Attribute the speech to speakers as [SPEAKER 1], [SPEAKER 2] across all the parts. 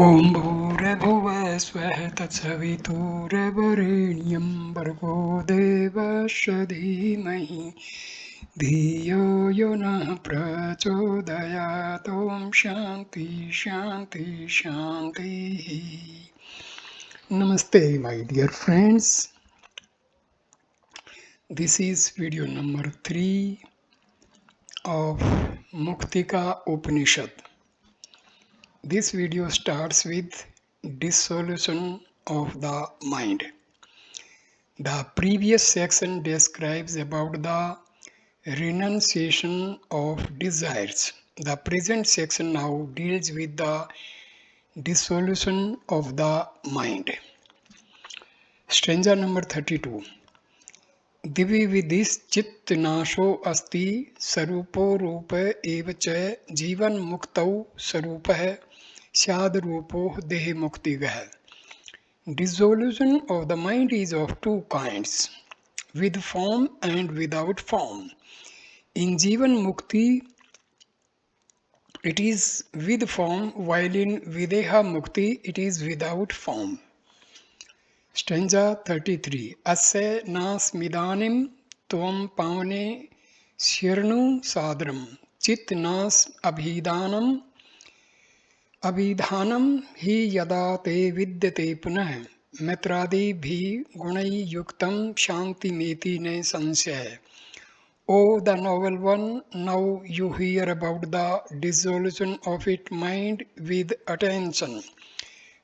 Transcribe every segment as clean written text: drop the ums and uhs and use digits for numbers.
[SPEAKER 1] ॐ भूर्भुवः स्वः तत्सवितुर्वरेण्यं भर्गो देवस्य धीमहि धियो यो नः प्रचोदयात् ॐ शान्ति शान्ति शान्तिः. Namaste, my dear friends. This is video number 3 of Muktika Upanishad. This video starts with dissolution of the mind. The previous section describes about the renunciation of desires. The present section now deals with the dissolution of the mind. Stanza number 32. दिवि विधिश्चित् नाशो अस्ति स्वरूपो रूप एव च जीवन मुक्तौ स्वरूपः स्याद् रूपो देह मुक्तिगः. Dissolution of the mind is of two kinds, with form and without form. In Jivan Mukti, it is with form, while in Videha Mukti, it is without form. Stanza 33. Asya nasmidanim tvam pavane shirnu sadram chit nas abhidhanam hi yada te vidyate punah mitradi bhi gunai yuktam shanti meti ne sansya. O the noble one, now you hear about the dissolution of its mind with attention.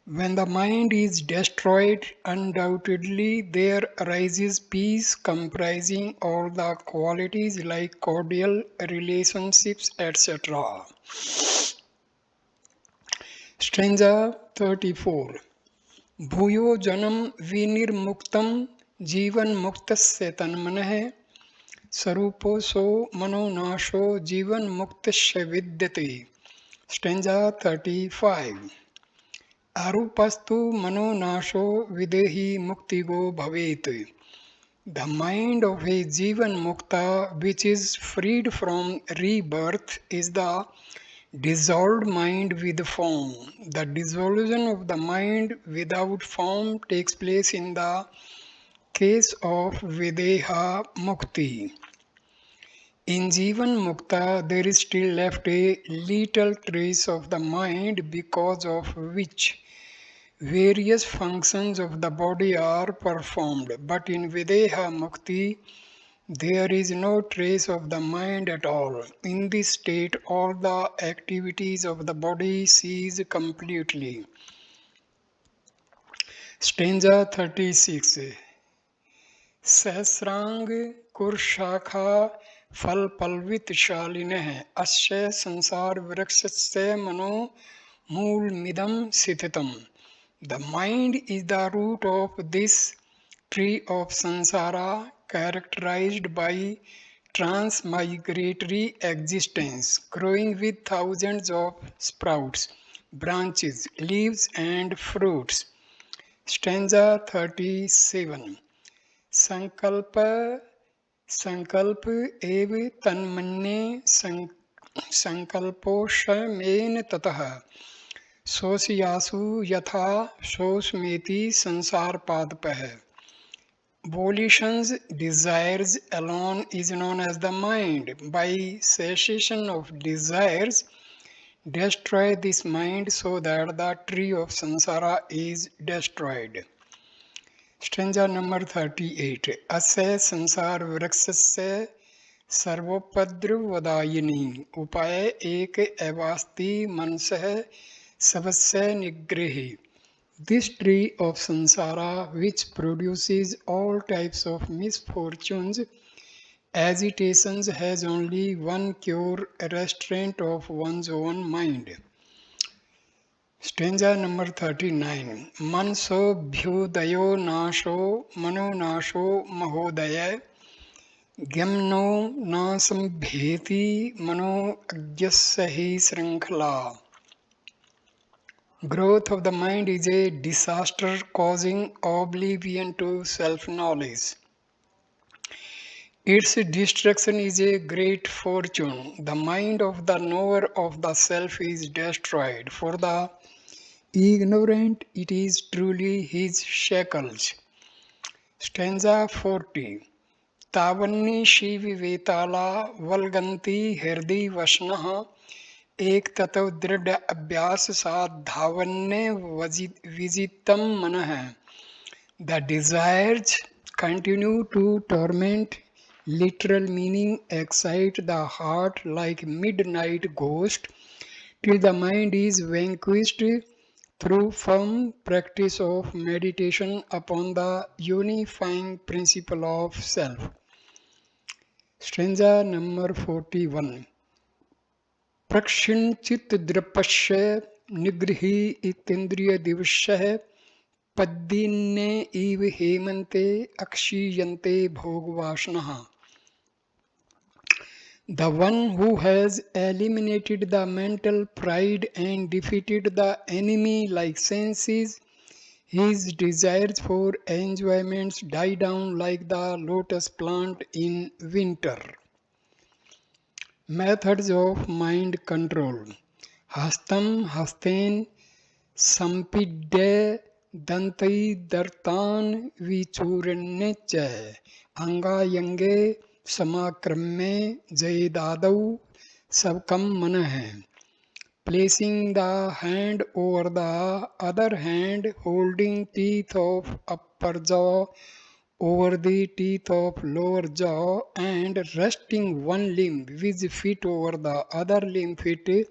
[SPEAKER 1] When the mind is destroyed, undoubtedly there arises peace comprising all the qualities like cordial relationships, etc. Stanza 34. Bhuyo janam vinirmuktam jivan muktasya tanmanah sarupo so manonasho jivan muktasya vidyate. Stanza 35. Arupastu manonasho videhi muktigo bhavet. The mind of a Jivan Mukta, which is freed from rebirth, is the dissolved mind with form. The dissolution of the mind without form takes place in the case of Videha Mukti. In Jivan Mukta, there is still left a little trace of the mind, because of which various functions of the body are performed. But in Videha Mukti, there is no trace of the mind at all. In this state, all the activities of the body cease completely. Stanza 36. Sahasrang Kurshakha Fal Palvit Shalineh Asya Sansar Vrakshasya Mano Mool Midam Sithitam. The mind is the root of this tree of samsara, characterized by transmigratory existence, growing with thousands of sprouts, branches, leaves, and fruits. Stanza 37. Sankalpa ev tanmanne sankalpo shamen tatah Sosyasu yatha sosmeti sansar padpah. Volitions, desires alone is known as the mind. By cessation of desires, destroy this mind so that the tree of samsara is destroyed. Stanza number 38. Asya sansar vrakshasya sarvopadravadayini upaya ek evasti mansah Savasya Nigrehi. This tree of samsara, which produces all types of misfortunes, agitations, has only one cure: restraint of one's own mind. Stanza number 39. Manso bhyudayo nasho mano nasho mahodaya gyamno nasambheti mano agyasya hi srinkhala. Growth of the mind is a disaster, causing oblivion to self-knowledge. Its destruction is a great fortune. The mind of the knower of the self is destroyed, for the ignorant, it is truly his shackles. Stanza 40. तावन्नी Shiv वेताला वल्गंती हृदय वशनः एक ततो दृढ़ अभ्यास साथ धावन्ने विजितम मनः. The desires continue to torment, literal meaning excite the heart like midnight ghost, till the mind is vanquished through firm practice of meditation upon the unifying principle of self. Stanza number 41. प्रक्षिणचित द्रपश्य निगृही इतेन्द्रिय दिवश्य पद्दिन्ने इव हेमन्ते अक्षीयन्ते भोगवासनः. The one who has eliminated the mental pride and defeated the enemy like senses, his desires for enjoyments die down like the lotus plant in winter. Methods of mind control. Hastam hasten sampidya दंतई दर्तान विचूरण्य च अंगायंगे समाक्रम्य जयदादौ सबकम मन है. Placing the hand over the other hand, holding teeth of upper jaw over the teeth of lower jaw, and resting one limb with feet over the other limb feet,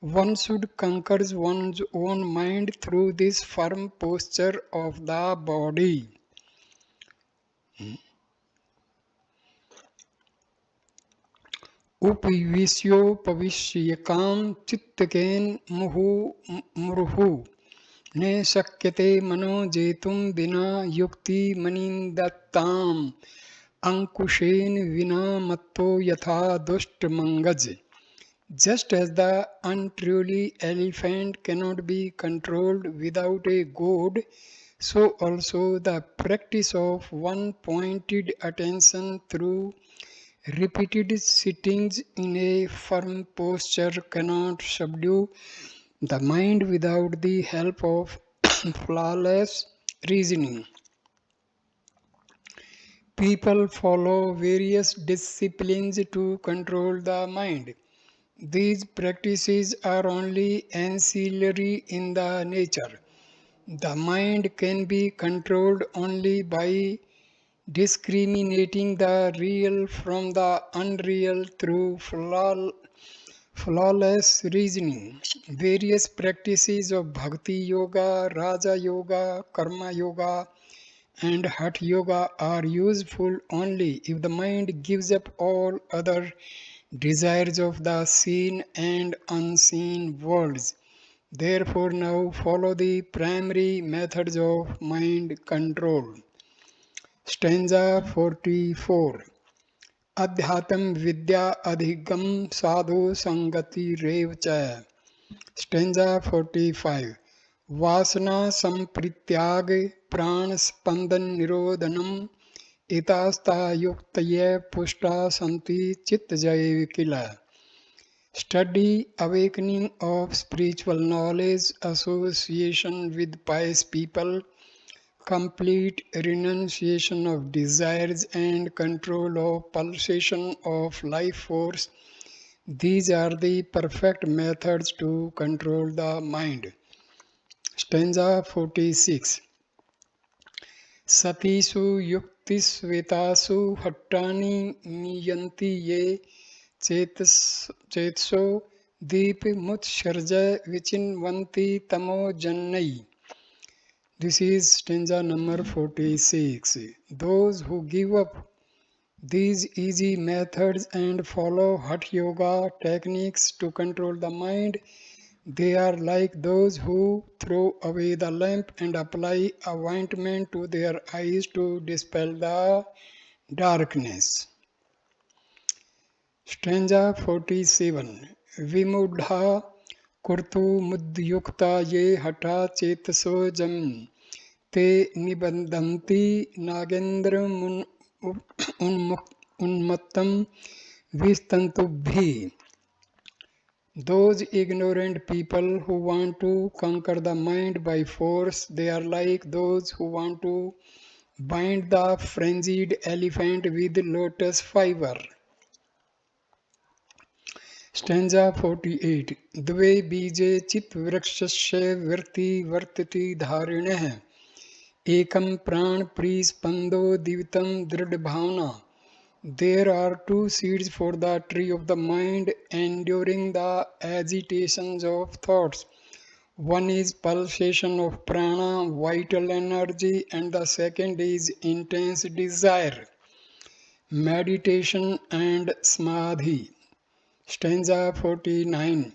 [SPEAKER 1] one should conquer one's own mind through this firm posture of the body. उपविश्योपविश्यकाम चित्तकेन मुहुर्मुहुः न शक्यते मनो जेतुम विना युक्ति मनिन्दताम् अंकुशेन विना मत्तो यथा दुष्ट मंगज. Just as the untruly elephant cannot be controlled without a goad, so also the practice of one-pointed attention through repeated sittings in a firm posture cannot subdue the mind without the help of flawless reasoning. People follow various disciplines to control the mind. These practices are only ancillary in the nature. The mind can be controlled only by discriminating the real from the unreal through flawless reasoning. Various practices of Bhakti Yoga, Raja Yoga, Karma Yoga, and Hatha Yoga are useful only if the mind gives up all other desires of the seen and unseen worlds. Therefore, now follow the primary methods of mind control. Stanza 44. Adhyatam vidya adhigam sadhu sangati revcha. Stanza 45. Vasana samprityag pran spandan nirodhanam इतास्ता युक्तये Pushta santi चित्त जय किला. Study, awakening of spiritual knowledge, association with pious people, complete renunciation of desires and control of pulsation of life force. These are the perfect methods to control the mind. Stanza 46. Satisu युक्तिस्वेतासु हट्टानि मीयन्ति ये चेतसो दीपमुत्सर्ज विचिन्वन्ति तमो जन्नै. This is stanza number 46. Those who give up these easy methods and follow Hatha Yoga techniques to control the mind, they are like those who throw away the lamp and apply ointment to their eyes to dispel the darkness. Stanza 47. Vimudha kurtu mudyukta ye hata chetaso jam te nibandanti nagendra unmattam vistantubhi. Those ignorant people who want to conquer the mind by force, they are like those who want to bind the frenzied elephant with lotus fiber. Stanza 48. द्वे बीजे चित्तवृक्षस्य वर्ति वर्तति धारिणः एकं प्राणप्रीस्पन्दो द्वितं दृढभावना. There are two seeds for the tree of the mind, enduring the agitations of thoughts. One is pulsation of prana, vital energy, and the second is intense desire, meditation and samadhi. Stanza 49.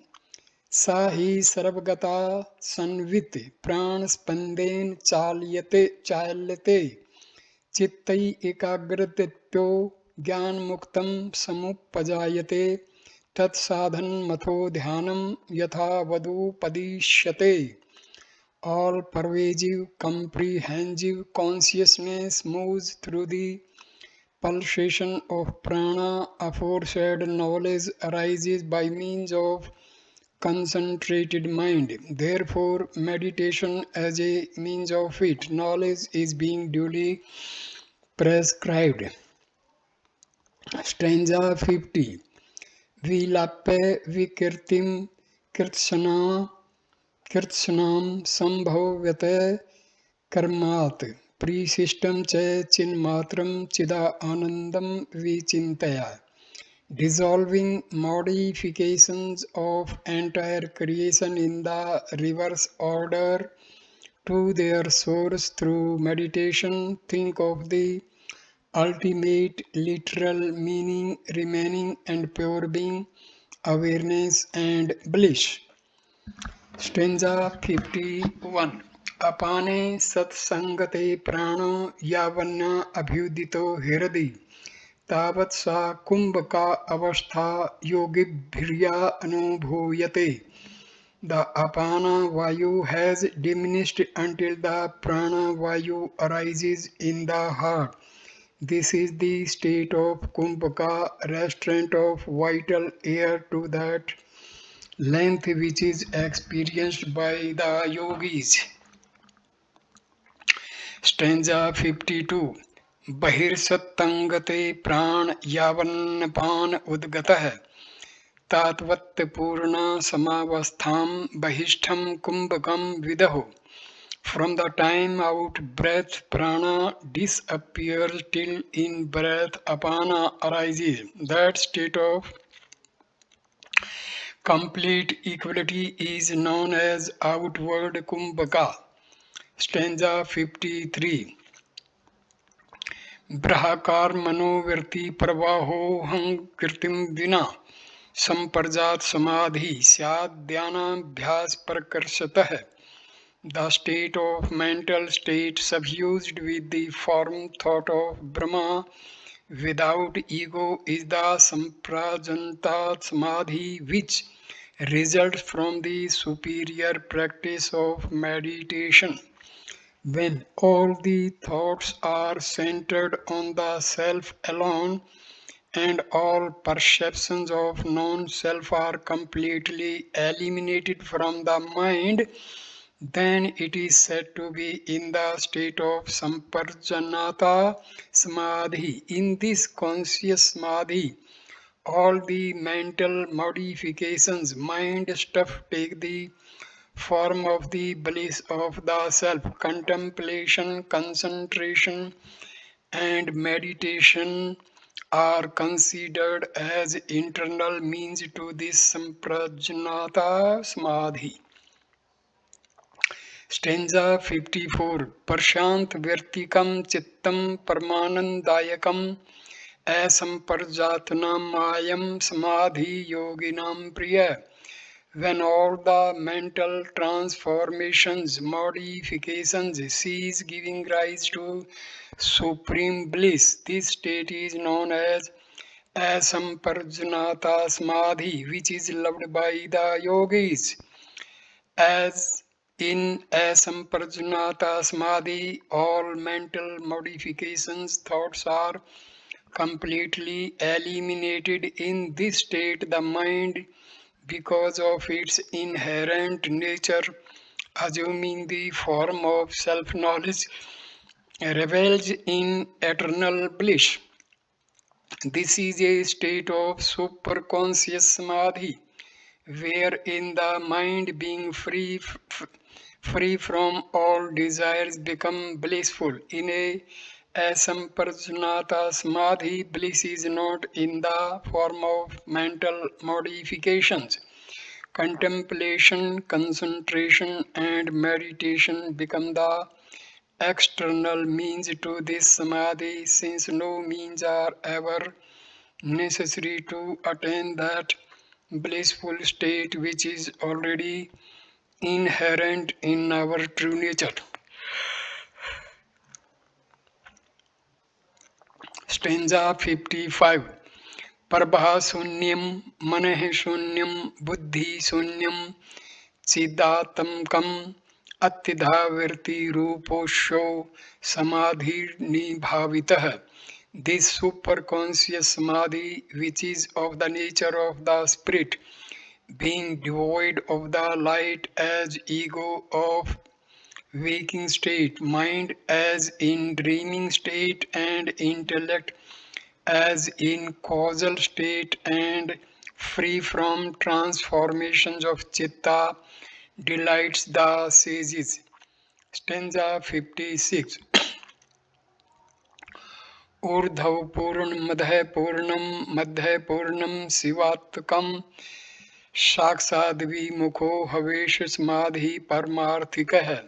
[SPEAKER 1] सा हि सर्वगता संवित् प्राणस्पन्देन चाल्यते चित्तै एकाग्रतयो ज्ञानमुक्तं समुपजायते तत्साधनमथो ध्यानं यथा वदुपदिश्यते. All pervasive, comprehensive consciousness moves through the pulsation of prana. Aforesaid knowledge arises by means of concentrated mind. Therefore, meditation as a means of it, knowledge is being duly prescribed. Stanza 50. Vilape vikirtim kirtsanam sambhavyate karmat prisishtam cha chinmatram chida anandam vichintaya. Dissolving modifications of entire creation in the reverse order to their source through meditation, think of the ultimate literal meaning remaining and pure being, awareness and bliss. Stanza 51. Apane satsangate prano yavanna abhyudito hiradi तावत् सा कुंभ का अवस्था योगिभिर्या अनुभूयते. The apana vayu has diminished until the prana vayu arises in the heart. This is the state of kumbhaka, restraint of vital air to that length which is experienced by the yogis. Stanza 52. बहिर्सत्तंगते प्राण यावन्नपान उद्गतः तात्वत्पूर्ण समावस्थां बहिष्ठं कुंभकं विदहो. From the time out breath prana disappears till in breath apana arises. That state of complete equality is known as outward kumbhaka. Stanza 53. ब्रहाकार मनोवृत्ति प्रवाहो हं कृतिम विना संपर्जात समाधि स्यात् ध्यानाभ्यास प्रकर्षतः. The state of mental state suffused with the form thought of Brahma without ego is the samprajanta samadhi, which results from the superior practice of meditation. When all the thoughts are centered on the self alone and all perceptions of non-self are completely eliminated from the mind, then it is said to be in the state of samparjanata samadhi. In this conscious samadhi, all the mental modifications, mind stuff, take the form of the bliss of the self. Contemplation, concentration, and meditation are considered as internal means to this samprajnata samadhi. Stanza 54. Prashant virtikam chittam parmanandayakam asamparjatnam mayam samadhi yoginam priya. When all the mental transformations, modifications cease, giving rise to supreme bliss, this state is known as asamparjanata samadhi, which is loved by the yogis. As in asamparjanata samadhi, all mental modifications, thoughts are completely eliminated. In this state, the mind because of its inherent nature, assuming the form of self-knowledge, revels in eternal bliss. This is a state of superconscious samadhi, wherein the mind being free from all desires become blissful. In a asamprajnata samadhi, bliss is not in the form of mental modifications. Contemplation, concentration, and meditation become the external means to this samadhi, since no means are ever necessary to attain that blissful state which is already inherent in our true nature. Stanza 55. Prabha Sunyam Manah Sunyam Buddhi Sunyam Chidatamkam Atidhavirti Ruposho Samadhi Nibhavitah. This superconscious samadhi, which is of the nature of the spirit, being devoid of the light as ego of waking state, mind as in dreaming state, and intellect as in causal state, and free from transformations of chitta, delights the sages. Stanza 56. ऊर्ध्व पूर्ण मध्य पूर्णम शिवात्मकम साक्षाद्विमुखो हवेश समाधि परमार्थिक है.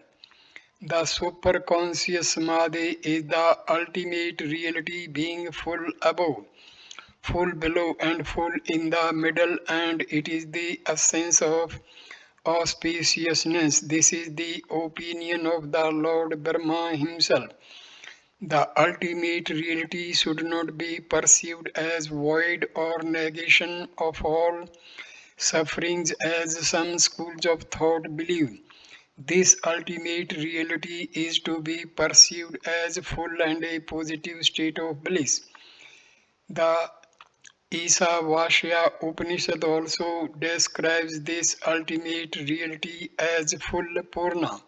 [SPEAKER 1] The superconscious samadhi is the ultimate reality, being full above, full below, and full in the middle, and it is the essence of auspiciousness. This is the opinion of the Lord Brahma himself. The ultimate reality should not be perceived as void or negation of all sufferings, as some schools of thought believe. This ultimate reality is to be perceived as full and a positive state of bliss. The Isavasya Upanishad also describes this ultimate reality as full Purna.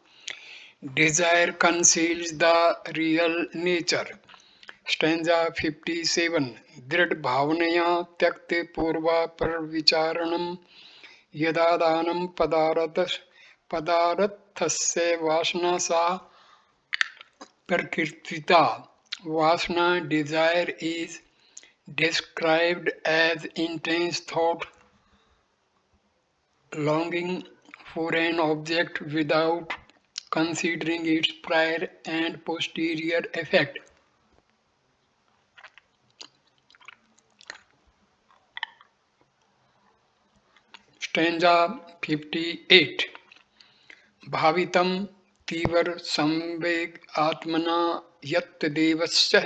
[SPEAKER 1] Desire conceals the real nature. Stanza 57. दृढ़ भावनया त्यक्ते पूर्वा पर विचारणम यदा दानम पदार्थस्य वासना सा प्रकृतिता. Vasana, desire, is described as intense thought, longing for an object without considering its prior and posterior effect. Stanza 58. भावितं तीव्र संवेग आत्मना यत् देवस्य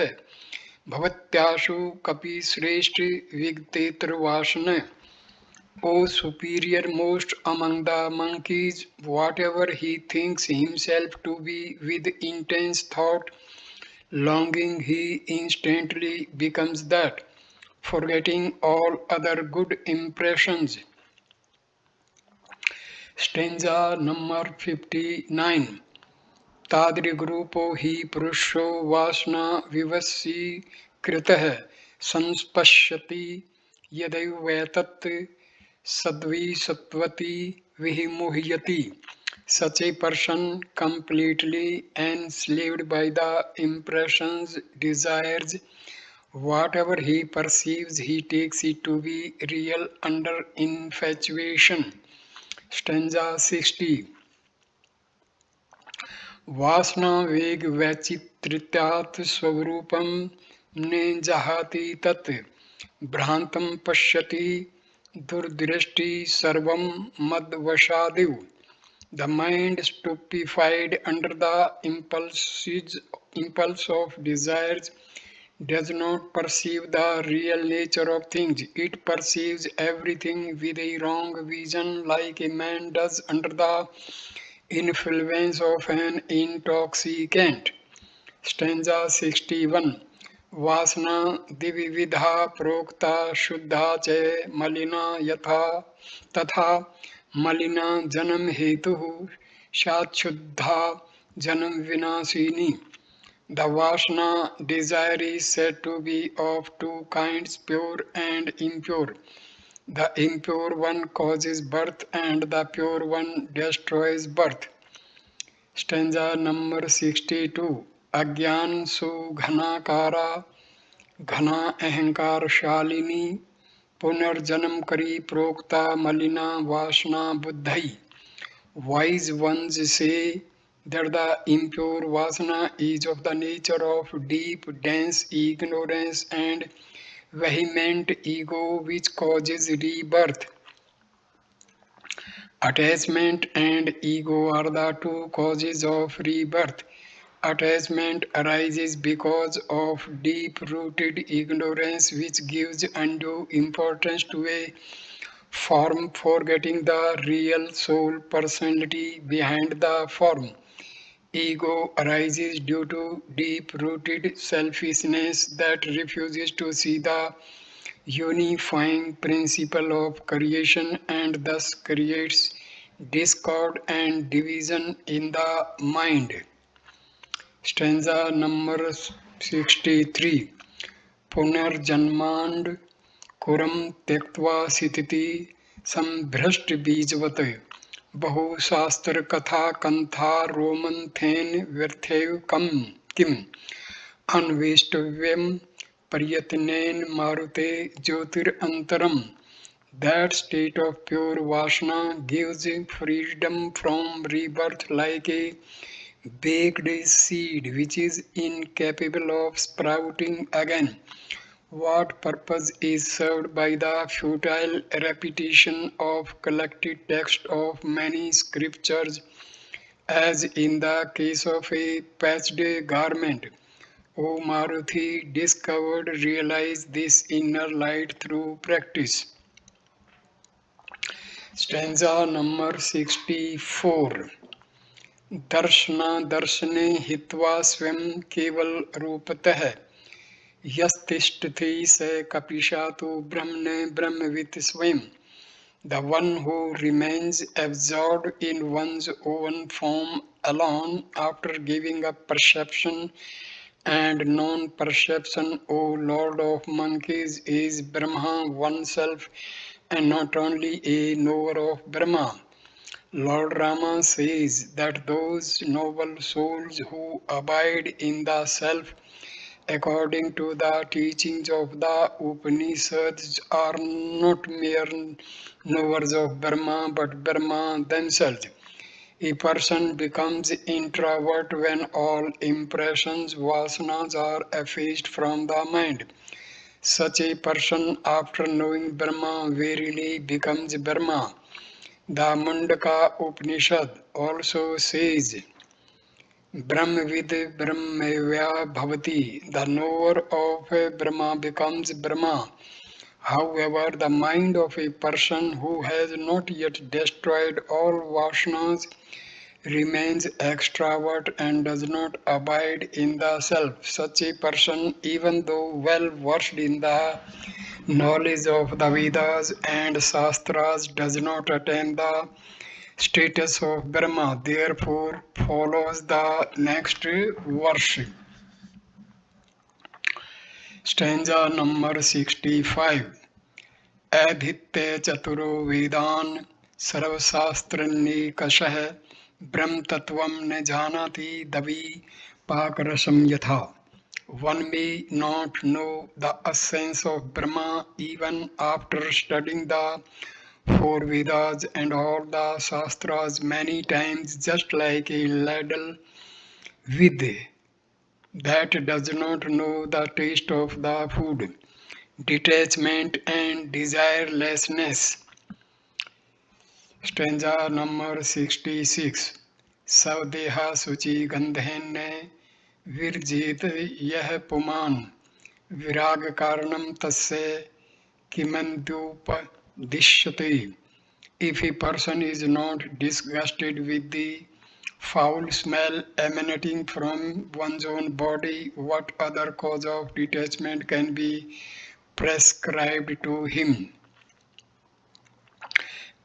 [SPEAKER 1] भवत्याशु कपि श्रेष्ठ विगतेत्र वासना. O superior most among the monkeys, whatever he thinks himself to be with intense thought, longing, he instantly becomes that, forgetting all other good impressions. Stanza number 59. तादृग्रूपो हि पुरुषो वासना विवशीकृतः संस्पश्यति यदैवेतत् सद्विसत्वति विमुह्यति. Such a person, completely enslaved by the impressions, desires, whatever he perceives, he takes it to be real under infatuation. Stanza 60. वासना वेग वैचित्र्यात् स्वरूपं ने जहाति तत् भ्रांतं पश्यति दुर्दृष्टि सर्वं मदवशादिव. The mind, stupefied under the impulse of desires, does not perceive the real nature of things. It perceives everything with a wrong vision, like a man does under the influence of an intoxicant. Stanza 61. वासना द्विविधा प्रोक्ता शुद्धा च मलिना यथा तथा मलिना जन्म हेतु साक्षुद्धा जन्म विनाशिनी. The Vasana desire is said to be of two kinds, pure and impure. The impure one causes birth and the pure one destroys birth. Stanza number 62. अज्ञान सुघनाकारा घना अहंकार शालिनी पुनर्जन्म करी प्रोक्ता मलिना वासना बुद्धि. Wise ones say that the impure vasana is of the nature of deep, dense ignorance and vehement ego which causes rebirth. Attachment and ego are the two causes of rebirth. Attachment arises because of deep-rooted ignorance which gives undue importance to a form, forgetting the real soul personality behind the form. Ego arises due to deep-rooted selfishness that refuses to see the unifying principle of creation and thus creates discord and division in the mind. Stanza number 63. पुनर्जन्मांड Kurram त्यक्त्वा सितिति संभ्रष्ट बीजवत बहुशास्त्र कथा कंथा रोमंथेन व्यर्थेव कम किम अन्वेष्टव्यम प्रयत्नेन मारुते ज्योतिरंतरम. That state of pure vasana gives freedom from rebirth like a baked seed which is incapable of sprouting again. What purpose is served by the futile repetition of collected text of many scriptures, as in the case of a patched garment? O Maruti, discovered, realize this inner light through practice. Stanza number 64. दर्शना दर्शने हित्वा स्वयं केवल रूपतः यस्तिष्ठति स कपिशा तु ब्रह्मणे ब्रह्मवित् स्वयं. The one who remains absorbed in one's own form alone after giving up perception and non-perception, O Lord of monkeys, is Brahma oneself and not only a knower of Brahma. Lord Rama says that those noble souls who abide in the self according to the teachings of the Upanishads are not mere knowers of Brahma but Brahma themselves. A person becomes introvert when all impressions, vasanas are effaced from the mind. Such a person, after knowing Brahma, verily becomes Brahma. The Mundaka Upanishad also says, Brahmavid Brahmavya Bhavati. The knower of Brahma becomes Brahma. However, the mind of a person who has not yet destroyed all vasanas remains extrovert and does not abide in the self. Such a person, even though well versed in the knowledge of the Vedas and Shastras, does not attain the status of Brahma. Therefore, follows the next verse. Stanza number 65. Adhitya Chaturo Vedan Sarvasastranekashah Brahm Tattvam ne janati davi pakarasam yatha. One may not know the essence of Brahma even after studying the four Vedas and all the Shastras many times, just like a ladle with that does not know the taste of the food. Detachment and desirelessness. Stanza number 66. Savdeha suchi gandhenne virjit yah puman virag karanam tasya kimandupa dishyate. If a person is not disgusted with the foul smell emanating from one's own body, what other cause of detachment can be prescribed to him?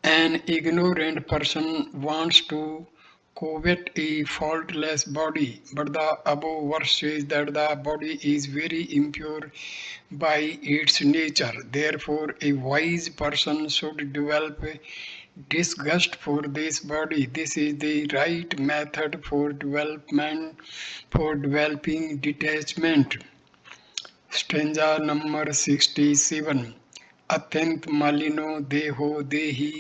[SPEAKER 1] An ignorant person wants to covet a faultless body, but the above verse says that the body is very impure by its nature. Therefore, a wise person should develop disgust for this body. This is the right method for developing detachment. Stanza number 67. अत्यंत मालिनो देहो देहि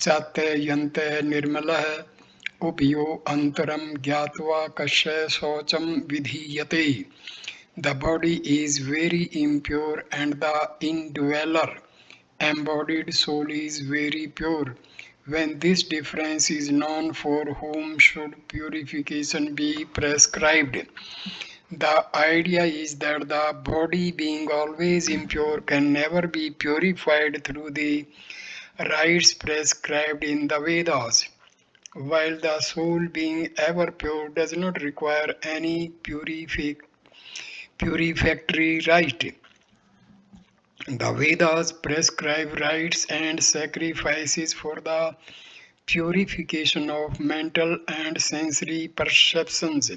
[SPEAKER 1] चाते यन्ते निर्मलः उभयो अंतरम ज्ञात्वा कस्य शौचम विधीयते. The body is very impure and the indweller embodied soul is very pure. When this difference is known, for whom should purification be prescribed? The idea is that the body, being always impure, can never be purified through the rites prescribed in the Vedas, while the soul, being ever pure, does not require any purificatory rite. The Vedas prescribe rites and sacrifices for the purification of mental and sensory perceptions.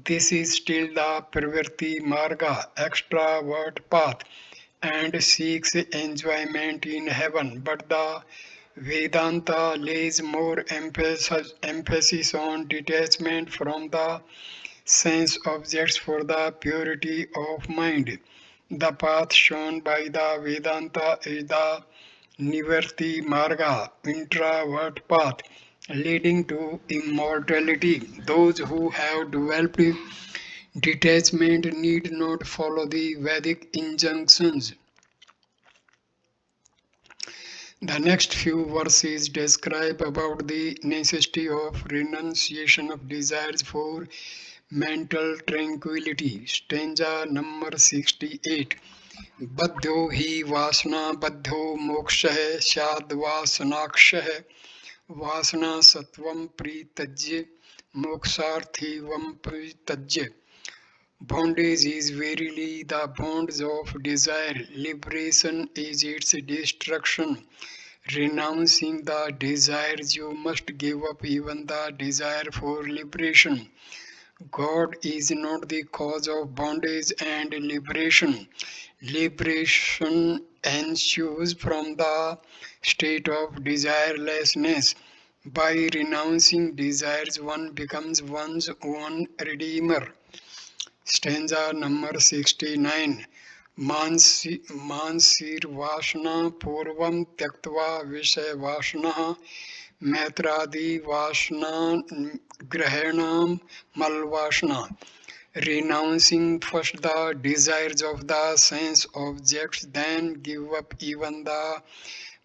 [SPEAKER 1] This is still the Pravritti Marga, extravert path, and seeks enjoyment in heaven. But the Vedanta lays more emphasis on detachment from the sense objects for the purity of mind. The path shown by the Vedanta is the Nivritti Marga, introvert path, leading to immortality. Those who have developed detachment need not follow the Vedic injunctions. The next few verses describe about the necessity of renunciation of desires for mental tranquility. Stanza number 68. बद्धो हि वासना बद्धो मोक्षः स्याद् वासनाक्षः वासना सत्वं प्रीतज्य मोक्षार्थी वम प्रीतज्य. Bondage is verily the bonds of desire, liberation is its destruction. Renouncing the desires, you must give up even the desire for liberation. God is not the cause of bondage and liberation. Liberation ensues from the state of desirelessness. By renouncing desires, one becomes one's own redeemer. Stanza number 69. मानसीर्वासना पूर्वं त्यक्त्वा विषयवासनः मैत्रादिवासनाग्रहेणां मलवासना. Renouncing first the desires of the sense objects, then give up even the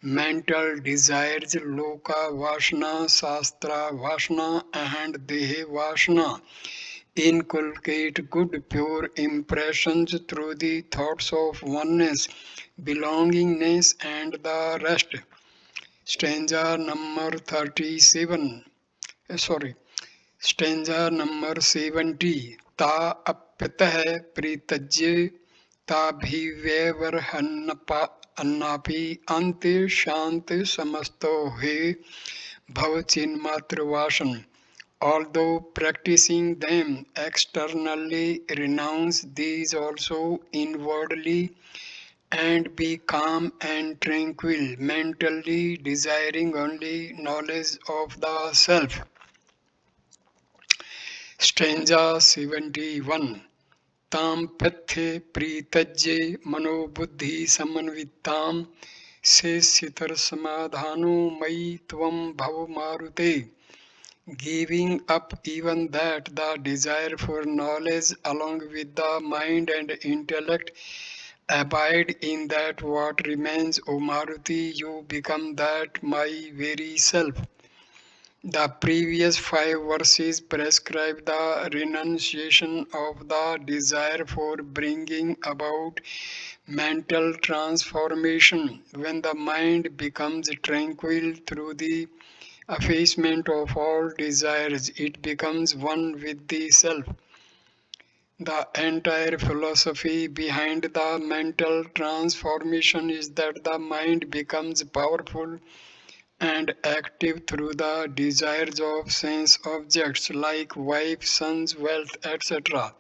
[SPEAKER 1] mental desires, loka vasana, shastra vasana, and dehe vasana. Inculcate good, pure impressions through the thoughts of oneness, belongingness, and the rest. Stanza number 37. Sorry. Stanza number 70. Ta apyatah pritajye ताभिव्यवहन्नापि अन्ते शांति समस्तो he bhavachinmatravasan. Although practicing them externally, renounce these also inwardly and be calm and tranquil, mentally desiring only knowledge of the self. Stanza 71. ताम पथ्ये प्रीतज्ये मनोबुद्धि समन्विताम शेषितर समाधानो मयि त्वं भव मारुते. Giving up even that, the desire for knowledge along with the mind and intellect, abide in that what remains, O Maruti, you become that my very self. The previous 5 verses prescribe the renunciation of the desire for bringing about mental transformation. When the mind becomes tranquil through the effacement of all desires. It becomes one with the self. The entire philosophy behind the mental transformation is that the mind becomes powerful and active through the desires of sense objects like wife, sons, wealth, etc.,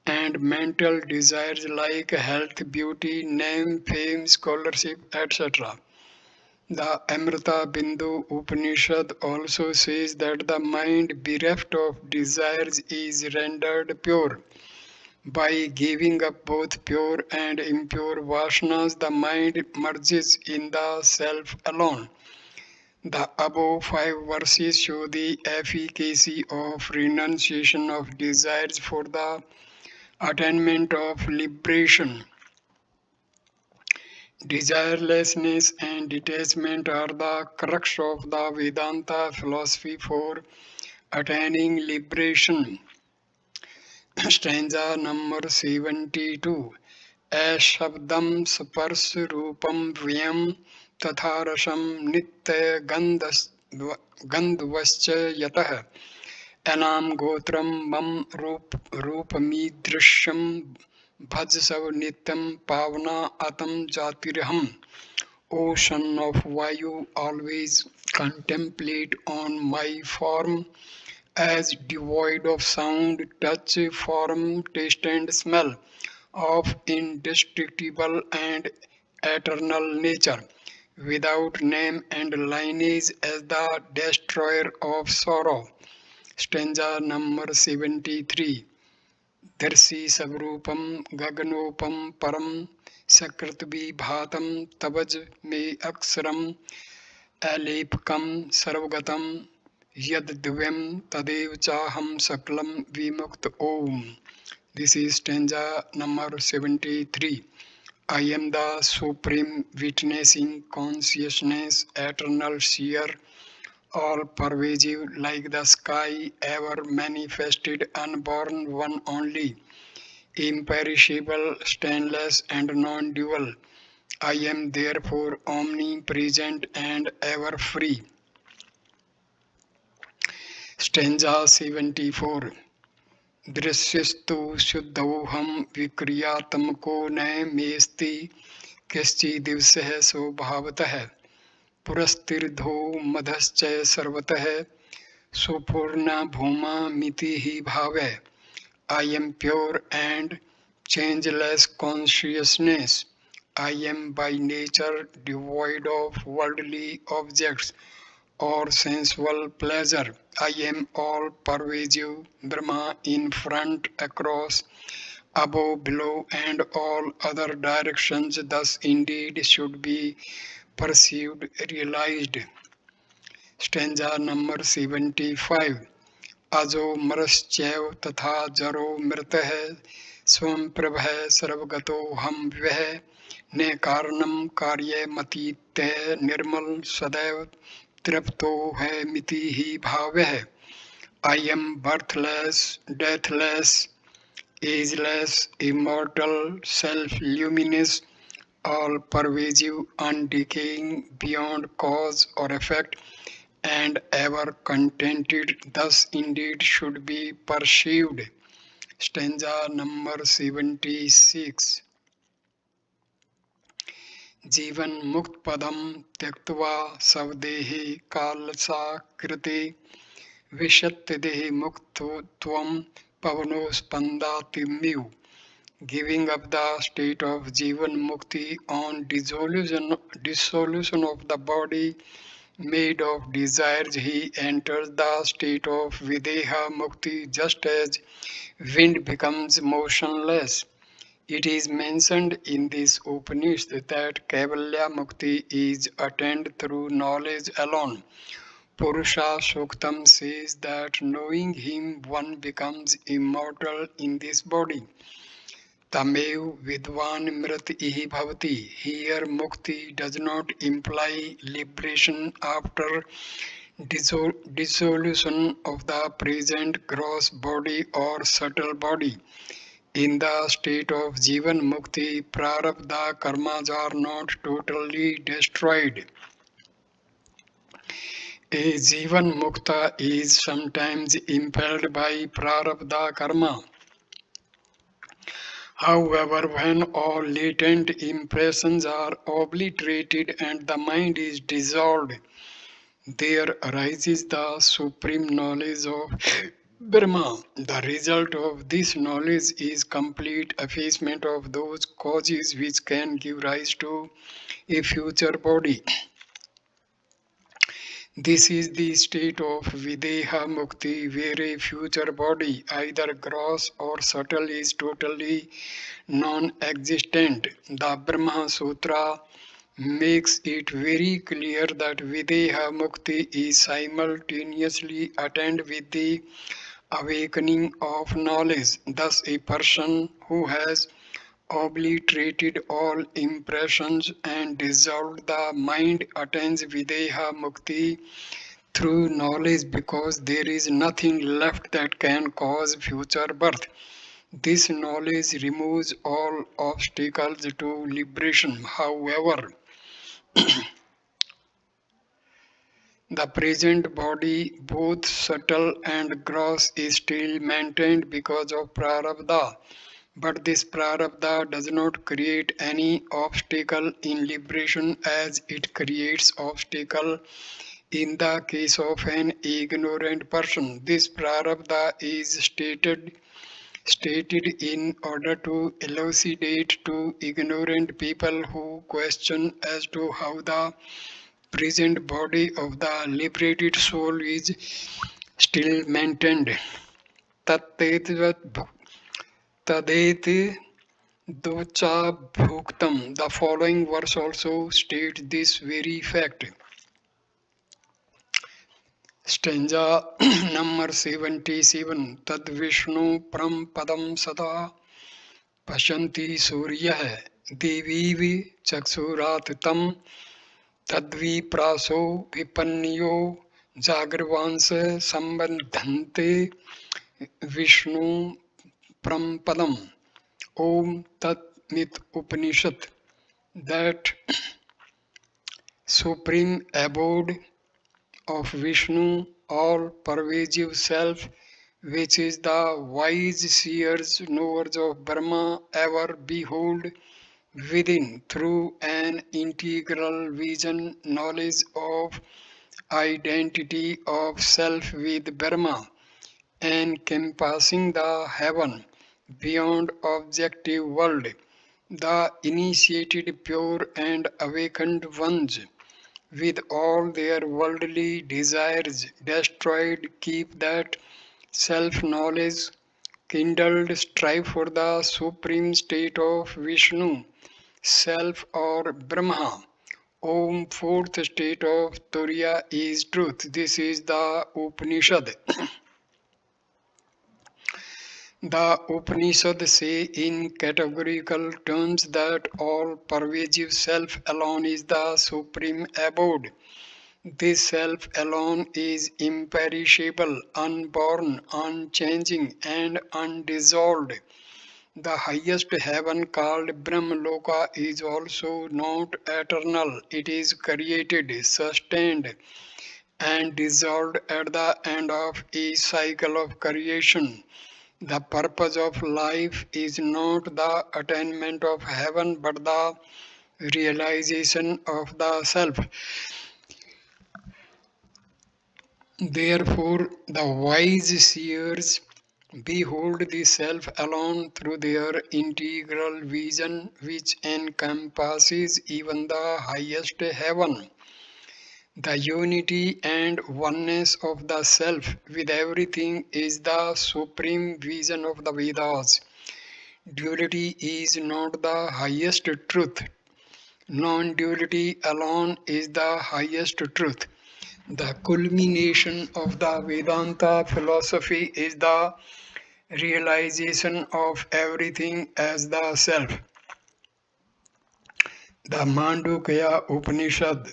[SPEAKER 1] and mental desires like health, beauty, name, fame, scholarship, etc. The Amrita Bindu Upanishad also says that the mind bereft of desires is rendered pure. By giving up both pure and impure vasanas, the mind merges in the self alone. The above five verses show the efficacy of renunciation of desires for the attainment of liberation. Desirelessness and detachment are the crux of the Vedanta philosophy for attaining liberation. Stanza number 72. Ashabdam स्पर्श रूपम व्यम तथा रसम नित्य गंधवश्च यतः एनाम गोत्रम मम रूपमीदृश्यम भज सव नित्यम पावना अतम जातिरहम. O son of Vayu, always contemplate on my form as devoid of sound, touch, form, taste, and smell, of indestructible and eternal nature, without name and lineage, as the destroyer of sorrow. Stanza number 73. दर्शी स्वरूपम गगनोपम परम सकृत विभातम तबज में अक्षरम अलेपकम सर्वगतम यद दिव्यम तदेव चाहम सकलम विमुक्त ओम. This is stanza number 73. I am the supreme witnessing consciousness, eternal seer, all pervasive like the sky, ever manifested, unborn, one only, imperishable, stainless, and non-dual. I am therefore omnipresent and ever free. Stanza 74. दृश्यस्तु शुद्धोऽहं विक्रियात्मको न मेऽस्ति कश्चिदिवसः स्वभावतः पुरस्तिर्धो मधश्च सर्वतः सुपूर्णा भूमा मिति हि भावः. I am pure and changeless consciousness. I am by nature devoid of worldly objects or sensual pleasure. I am all pervasive Brahma, in front, across, above, below, and all other directions. Thus indeed should be perceived, realized. Stanza number 75. अजो मरश्चैव तथा जरो मृतः स्वं प्रभः सर्वगतो हम वह ने कारणम कार्यमतीत्य निर्मल सदैव तृप्तो है मिति ही भावः. I am birthless, deathless, ageless, immortal, self-luminous, all pervasive, undecaying, beyond cause or effect, and ever contented. Thus indeed should be perceived. Stanza number 76. जीवन मुक्त पदम त्यक्त्वा स्वदेहे कालसाकृते विशत्य देहि मुक्तत्वम पवनो स्पंदातिम्यु. Giving up the state of Jivan Mukti on dissolution of the body made of desires, he enters the state of Videha Mukti just as wind becomes motionless. It is mentioned in this Upanishad that Kaivalya Mukti is attained through knowledge alone. Purusha Suktam says that knowing him one becomes immortal in this body. Tamev Vidvan Mrit Ihi Bhavati. Here Mukti does not imply liberation after dissolution of the present gross body or subtle body. In the state of Jivan Mukti, Prarabdha karmas are not totally destroyed. A Jivan Mukta is sometimes impelled by Prarabdha Karma. However, when all latent impressions are obliterated and the mind is dissolved, there arises the supreme knowledge of Brahma. The result of this knowledge is complete effacement of those causes which can give rise to a future body. This is the state of Videha Mukti, where a future body, either gross or subtle, is totally non existent. The Brahma Sutra makes it very clear that Videha Mukti is simultaneously attained with the awakening of knowledge. Thus, a person who has obliterated all impressions and dissolved the mind attains Videha Mukti through knowledge because there is nothing left that can cause future birth. This knowledge removes all obstacles to liberation. However, the present body, both subtle and gross, is still maintained because of prarabdha. But this prarabdha does not create any obstacle in liberation as it creates obstacle in the case of an ignorant person. This prarabdha is stated in order to elucidate to ignorant people who question as to how the present body of the liberated soul is still maintained. Tadet docha bhuktam. The following verse also states this very fact. Stanza number 77. Tad Vishnu Pram Padam Sada Pashanti Surya Devi Chaksurat Tam Tadvi Praso Vipanyo Jagravansa Sambandhante Vishnu Prampadam. Om Tat Mit Upanishad. That supreme abode of Vishnu, all pervasive self, which is the wise seers, knowers of Brahma, ever behold within through an integral vision knowledge of identity of self with Brahma, encompassing the heaven beyond objective world. The initiated, pure and awakened ones, with all their worldly desires destroyed, keep that self knowledge kindled, strive for the supreme state of Vishnu, self or Brahma. Om, fourth state of Turiya is truth. This is the Upanishad. The Upanishad say in categorical terms that all pervasive self alone is the supreme abode. This self alone is imperishable, unborn, unchanging, and undissolved. The highest heaven called Brahmaloka is also not eternal. It is created, sustained, and dissolved at the end of each cycle of creation. The purpose of life is not the attainment of heaven but the realization of the self. Therefore, the wise seers behold the self alone through their integral vision, which encompasses even the highest heaven. The unity and oneness of the self with everything is the supreme vision of the Vedas. Duality is not the highest truth. Non duality alone is the highest truth. The culmination of the Vedanta philosophy is the realization of everything as the self. The Mandukya Upanishad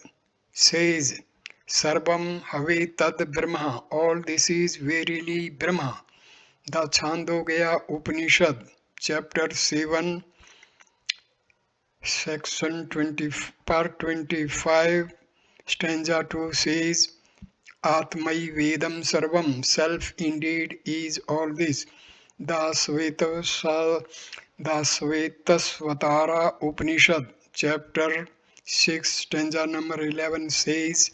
[SPEAKER 1] says, Sarvam Have Tad Brahma, all this is verily Brahma. The Chandogya Upanishad, chapter 7, section 20, part 25, stanza 2 says, Atmai Vedam Sarvam, self indeed is all this. The Svetasvatara Upanishad, chapter 6, stanza number 11 says,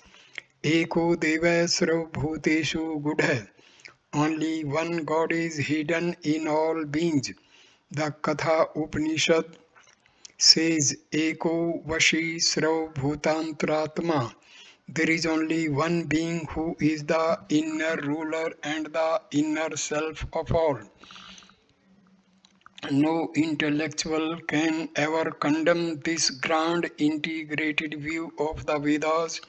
[SPEAKER 1] Eko Deva Sarvabhuteshu Gudha. Only one God is hidden in all beings. The Katha Upanishad says, Eko Vashi Sarvabhutantratma. There is only one being who is the inner ruler and the inner self of all. No intellectual can ever condemn this grand integrated view of the Vedas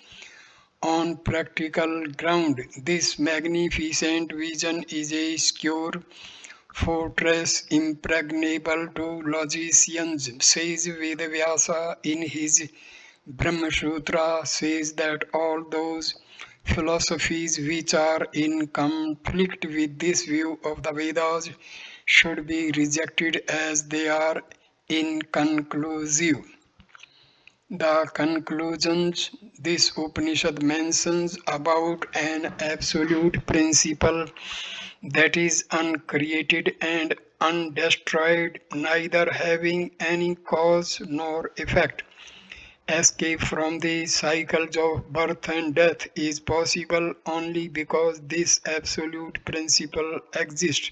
[SPEAKER 1] on practical ground. This magnificent vision is a secure fortress impregnable to logicians, says Vedavyasa in his Brahmasutra, says that all those philosophies which are in conflict with this view of the Vedas should be rejected as they are inconclusive. The conclusions this Upanishad mentions about an absolute principle that is uncreated and undestroyed, neither having any cause nor effect. Escape from the cycles of birth and death is possible only because this absolute principle exists.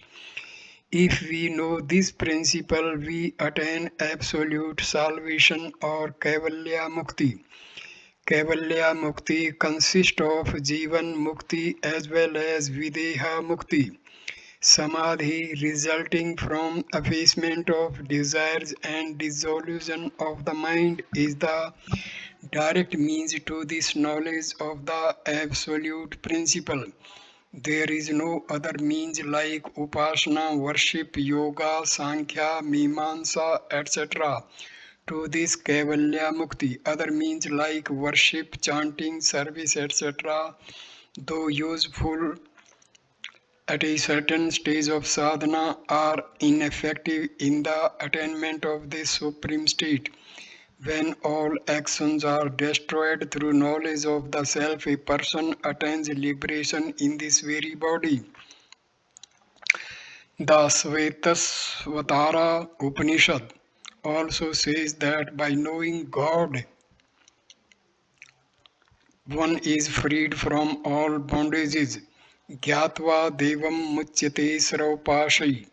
[SPEAKER 1] If we know this principle, we attain absolute salvation or Kaivalya Mukti. Kaivalya Mukti consists of Jivan Mukti as well as Videha Mukti. Samadhi resulting from effacement of desires and dissolution of the mind is the direct means to this knowledge of the absolute principle. There is no other means like upasana, worship, yoga, sankhya, mimamsa, etc. to this Kaivalya Mukti. Other means like worship, chanting, service, etc., though useful at a certain stage of sadhana, are ineffective in the attainment of this supreme state. When all actions are destroyed through knowledge of the self, a person attains liberation in this very body. The Svetasvatara Upanishad also says that by knowing God, one is freed from all bondages. Gyatva Devam Muchyate Sraupashai.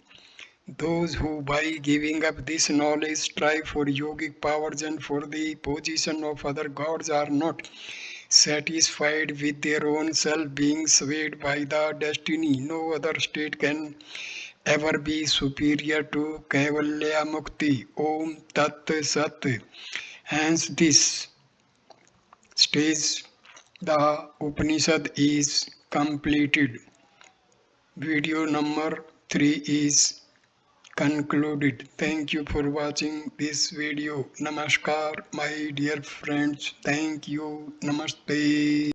[SPEAKER 1] Those who, by giving up this knowledge, strive for yogic powers and for the position of other gods are not satisfied with their own self being swayed by the destiny. No other state can ever be superior to Kaivalya Mukti. Om Tat Sat. Hence, this stage, the Upanishad is completed. Video number 3 is concluded. Thank you for watching this video. Namaskar, my dear friends. Thank you. Namaste.